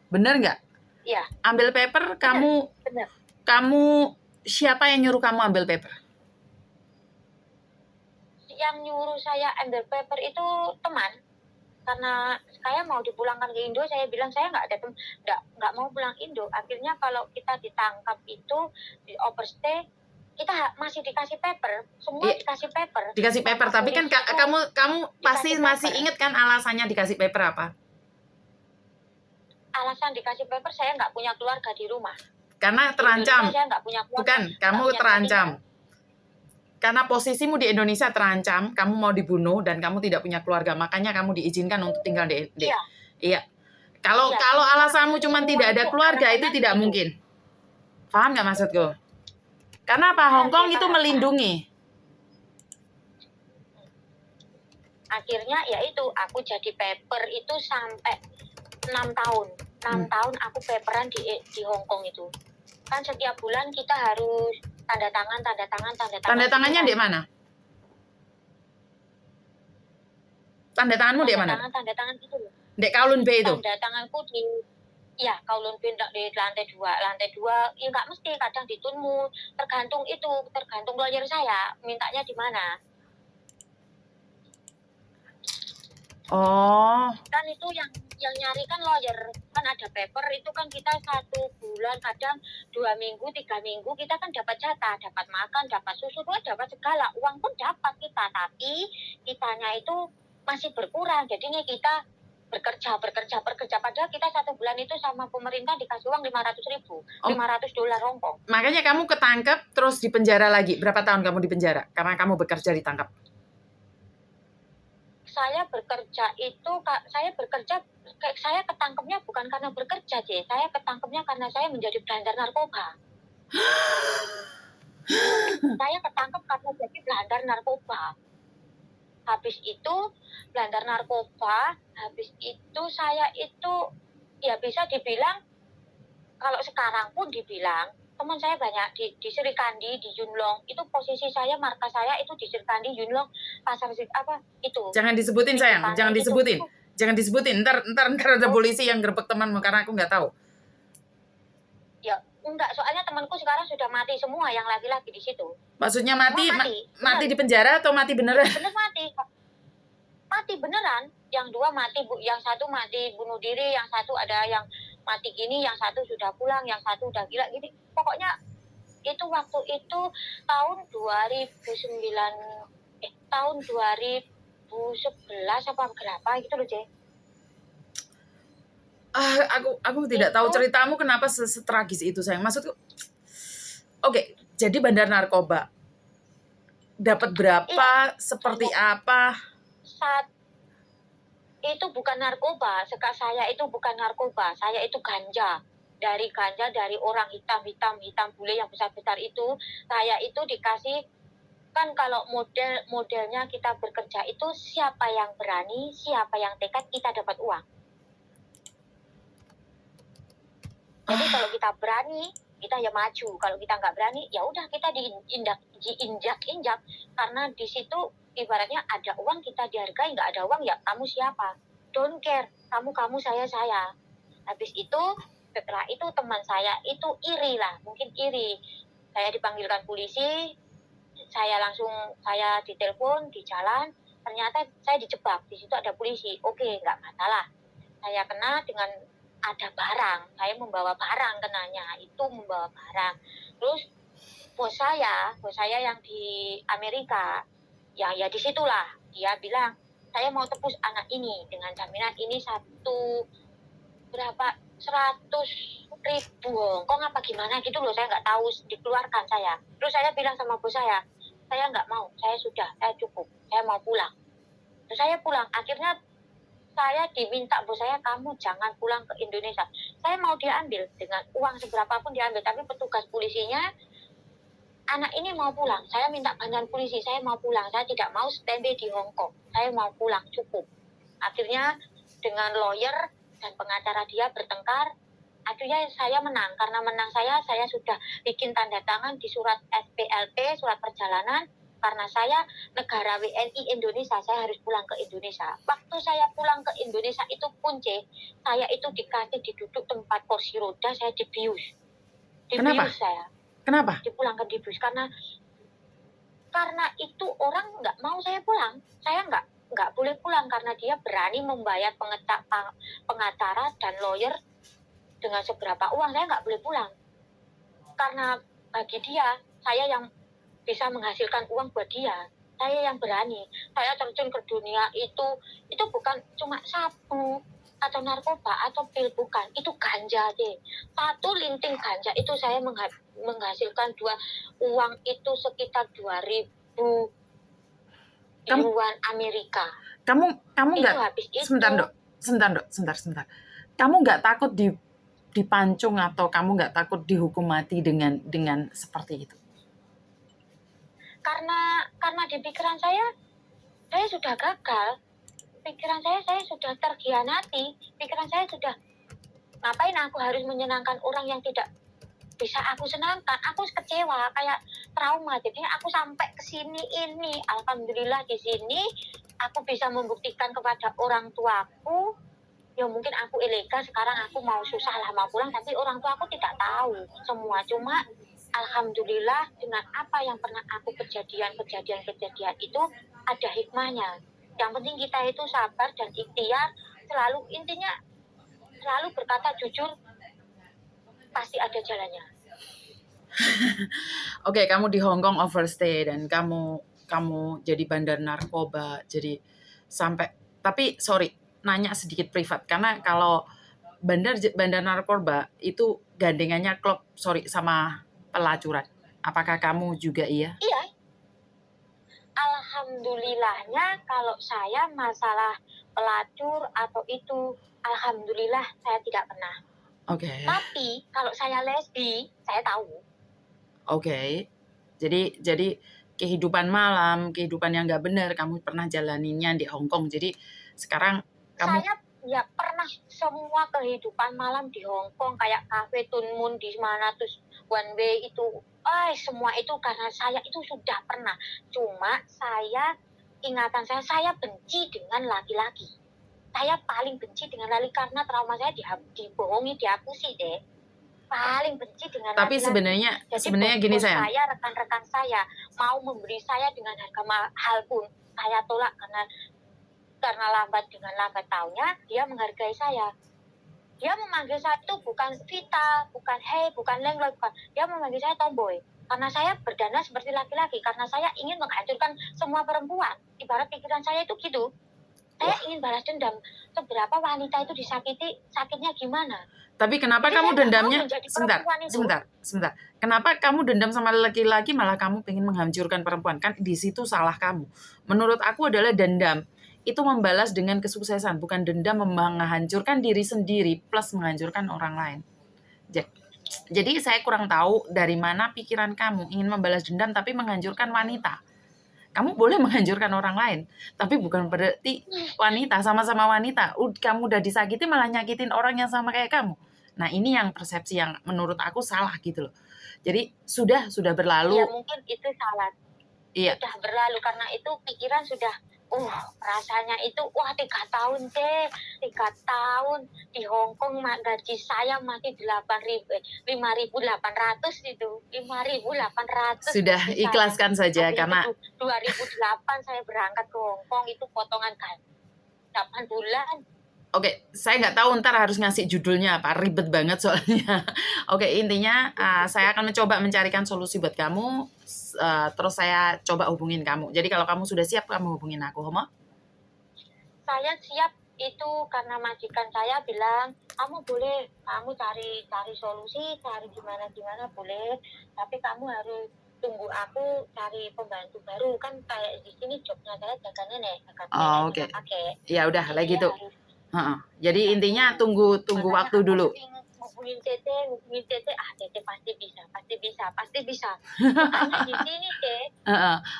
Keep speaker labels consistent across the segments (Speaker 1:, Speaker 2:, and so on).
Speaker 1: Bener nggak?
Speaker 2: Iya.
Speaker 1: Ambil paper,
Speaker 2: Bener.
Speaker 1: kamu siapa yang nyuruh kamu ambil paper?
Speaker 2: Yang nyuruh saya ambil paper itu teman. Karena saya mau dipulangkan ke Indo, saya bilang saya nggak mau pulang Indo. Akhirnya kalau kita ditangkap itu di overstay, kita masih dikasih paper, semua dikasih paper.
Speaker 1: Dikasih paper, tapi kan kamu pasti masih inget kan alasannya dikasih paper apa?
Speaker 2: Alasan dikasih paper, saya nggak punya keluarga di rumah.
Speaker 1: Karena terancam.
Speaker 2: Saya nggak punya keluarga.
Speaker 1: Bukan, kamu terancam. Karena posisimu di Indonesia terancam, kamu mau dibunuh dan kamu tidak punya keluarga, makanya kamu diizinkan untuk tinggal di. Iya. Kalau alasanmu cuma tidak ada keluarga itu tidak mungkin. Paham nggak maksudku? Karena apa? Hong Kong itu melindungi.
Speaker 2: Akhirnya ya itu, aku jadi paper itu sampai 6 tahun. 6 tahun aku paperan di Hong Kong itu. Kan setiap bulan kita harus tanda tangan.
Speaker 1: Tanda tangannya di mana? Tanda tanganmu di mana?
Speaker 2: Tanda tangan itu loh.
Speaker 1: Di Kowloon Bay itu?
Speaker 2: Tanda tanganku di Kowloon Bay di lantai 2. Lantai 2, ya nggak mesti, kadang di Tunmu. Tergantung lawyer saya, mintanya di mana.
Speaker 1: Oh.
Speaker 2: Kan itu yang nyari kan lawyer, kan ada paper itu kan kita 1 bulan, kadang 2 minggu, 3 minggu kita kan dapat jatah, dapat makan, dapat susu, dapat segala, uang pun dapat kita, tapi kitanya itu masih berkurang, jadinya kita bekerja, padahal kita 1 bulan itu sama pemerintah dikasih uang 500.000, $500 Hong Kong.
Speaker 1: Makanya kamu ketangkep terus dipenjara lagi, berapa tahun kamu di penjara karena kamu bekerja ditangkap?
Speaker 2: Saya ketangkepnya bukan karena bekerja, saya ketangkepnya karena saya menjadi belandar narkoba. Saya ketangkep karena jadi belandar narkoba. Habis itu belandar narkoba, habis itu saya itu ya bisa dibilang, kalau sekarang pun dibilang, teman saya banyak di Sri Kandi, di Yuen Long. Itu posisi saya, markas saya itu di Sri Kandi, Yuen Long, pasar apa itu.
Speaker 1: Jangan disebutin sayang, jangan disebutin. Jangan disebutin, ntar ada polisi yang gerbek temanmu karena aku nggak tahu.
Speaker 2: Ya enggak, soalnya temanku sekarang sudah mati semua yang laki-laki di situ.
Speaker 1: Maksudnya mati di penjara atau mati beneran?
Speaker 2: Bener mati beneran. Yang 2 mati, yang 1 mati bunuh diri, yang 1 ada yang mati gini, yang 1 sudah pulang, yang 1 udah gila gitu. Pokoknya itu waktu itu tahun 2011 apa berapa gitu loh, Cek.
Speaker 1: Aku tidak tahu ceritamu kenapa setragis itu, sayang. Maksudku, oke, jadi bandar narkoba. Dapat berapa? Seperti apa?
Speaker 2: Itu bukan narkoba. Saya itu bukan narkoba. Saya itu ganja. Dari orang hitam bule yang besar-besar itu, saya itu dikasih, kan kalau modelnya kita bekerja itu siapa yang berani, siapa yang tekad, kita dapat uang. Jadi kalau kita berani, kita ya maju. Kalau kita nggak berani, ya udah kita diinjak. Karena di situ ibaratnya ada uang kita dihargai, nggak ada uang ya kamu siapa? Don't care. Kamu saya. Habis itu setelah itu teman saya itu iri lah, mungkin iri. Saya dipanggilkan polisi, saya ditelepon di jalan, ternyata saya dijebak, di situ ada polisi. Oke, nggak masalah. Saya kena dengan ada barang, saya membawa barang kenanya, itu membawa barang. Terus bos saya yang di Amerika, ya disitulah dia bilang, saya mau tebus anak ini dengan jaminan ini 100.000 Hongkong apa gimana gitu loh, saya nggak tahu, dikeluarkan saya. Terus saya bilang sama bos saya nggak mau, saya cukup, saya mau pulang. Terus saya pulang, akhirnya saya diminta bos saya, kamu jangan pulang ke Indonesia. Saya mau diambil dengan uang seberapapun diambil, tapi petugas polisinya, anak ini mau pulang, saya minta bantuan polisi, saya mau pulang, saya tidak mau standby di Hong Kong, saya mau pulang, cukup. Akhirnya dengan lawyer dan pengacara dia bertengkar, akhirnya saya menang. Karena menang saya sudah bikin tanda tangan di surat SPLP, surat perjalanan, Karena saya negara WNI Indonesia, saya harus pulang ke Indonesia. Waktu saya pulang ke Indonesia itu punce, saya itu dikasih diduduk tempat kursi roda, saya dibius.
Speaker 1: Kenapa?
Speaker 2: Dibius saya,
Speaker 1: Kenapa?
Speaker 2: dipulangkan dibius karena itu orang nggak mau saya pulang. Saya nggak boleh pulang karena dia berani membayar pengacara dan lawyer dengan seberapa uang, saya nggak boleh pulang. Karena bagi dia, saya yang bisa menghasilkan uang buat dia. Saya yang berani. Saya terjun ke dunia itu bukan cuma sabu atau narkoba atau pil, bukan. Itu ganja deh. 1 linting ganja itu saya menghasilkan uang itu sekitar 2.000 yuan Amerika.
Speaker 1: Kamu
Speaker 2: Itu
Speaker 1: nggak
Speaker 2: habis itu.
Speaker 1: Sebentar. Kamu nggak takut dipancung atau kamu nggak takut dihukum mati dengan seperti itu?
Speaker 2: Karena di pikiran saya sudah gagal. Pikiran saya sudah terkhianati. Pikiran saya sudah, ngapain aku harus menyenangkan orang yang tidak bisa aku senangkan. Aku kecewa, kayak trauma. Jadi aku sampai ke sini ini, alhamdulillah di sini aku bisa membuktikan kepada orang tuaku. Ya mungkin aku ilegal, sekarang aku mau susah lah mau pulang, tapi orang tua aku tidak tahu semua. Cuma alhamdulillah dengan apa yang pernah aku kejadian itu ada hikmahnya. Yang penting kita itu sabar dan ikhtiar, intinya selalu berkata jujur, pasti ada jalannya.
Speaker 1: Oke, kamu di Hong Kong overstay dan kamu jadi bandar narkoba, jadi sampai, tapi sorry nanya sedikit privat, karena kalau bandar narkoba itu gandengannya sama pelacuran. Apakah kamu juga iya?
Speaker 2: Iya. Alhamdulillahnya kalau saya masalah pelacur atau itu, alhamdulillah saya tidak pernah.
Speaker 1: Oke.
Speaker 2: Tapi kalau saya lesbi, saya tahu.
Speaker 1: Oke. Jadi kehidupan malam, kehidupan yang nggak benar kamu pernah jalaninnya di Hong Kong. Jadi sekarang kamu...
Speaker 2: Saya ya pernah semua kehidupan malam di Hong Kong, kayak cafe Tun Mun di mana, terus one way itu, semua itu karena saya itu sudah pernah. Cuma ingatan saya benci dengan laki-laki. Saya paling benci dengan laki karena trauma saya dibohongi, dihapusi deh. Paling benci dengan
Speaker 1: Tapi
Speaker 2: laki-laki.
Speaker 1: sebenarnya gini sayang.
Speaker 2: Saya, rekan-rekan saya mau memberi saya dengan harga mahal pun saya tolak karena lambat tahunnya dia menghargai saya. Dia memanggil saya itu bukan Vita, bukan Hey, bukan Lengloy, bukan. Dia memanggil saya tomboy. Karena saya berdana seperti laki-laki, karena saya ingin menghancurkan semua perempuan. Ibarat pikiran saya itu gitu. Saya ingin balas dendam. Seberapa wanita itu disakiti, sakitnya gimana?
Speaker 1: Tapi kenapa kamu dendamnya? Sebentar. Kenapa kamu dendam sama laki-laki malah kamu pengen menghancurkan perempuan? Kan di situ salah kamu. Menurut aku adalah dendam itu membalas dengan kesuksesan, bukan dendam menghancurkan diri sendiri plus menghancurkan orang lain. Jadi saya kurang tahu dari mana pikiran kamu ingin membalas dendam tapi menghancurkan wanita. Kamu boleh menghancurkan orang lain, tapi bukan berarti wanita, sama-sama wanita. Kamu udah disakiti malah nyakitin orang yang sama kayak kamu. Nah ini yang persepsi yang menurut aku salah gitu loh. Jadi sudah berlalu.
Speaker 2: Ya mungkin itu salah.
Speaker 1: Iya.
Speaker 2: Sudah berlalu karena itu pikiran sudah, rasanya itu 3 tahun deh. 3 tahun di Hong Kong gaji saya masih 5.800 itu. 5.800.
Speaker 1: Sudah ikhlaskan saja karena
Speaker 2: 2008 saya berangkat ke Hong Kong, itu potongan gaji 8 bulan.
Speaker 1: Oke, saya nggak tahu ntar harus ngasih judulnya apa, ribet banget soalnya. Oke, intinya saya akan mencoba mencarikan solusi buat kamu, terus saya coba hubungin kamu. Jadi kalau kamu sudah siap, kamu hubungin aku, Homo?
Speaker 2: Saya siap itu karena majikan saya bilang, kamu cari solusi, cari gimana boleh, tapi kamu harus tunggu aku cari pembantu baru, kan kayak di sini jobnya saya jaga nenek.
Speaker 1: Oke. Ya udah, lagi gitu. Jadi intinya tunggu waktu dulu.
Speaker 2: Hubungin Tete, Tete pasti bisa. Karena di sini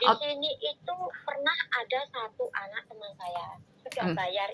Speaker 2: di sini itu pernah ada satu anak teman saya sudah bayar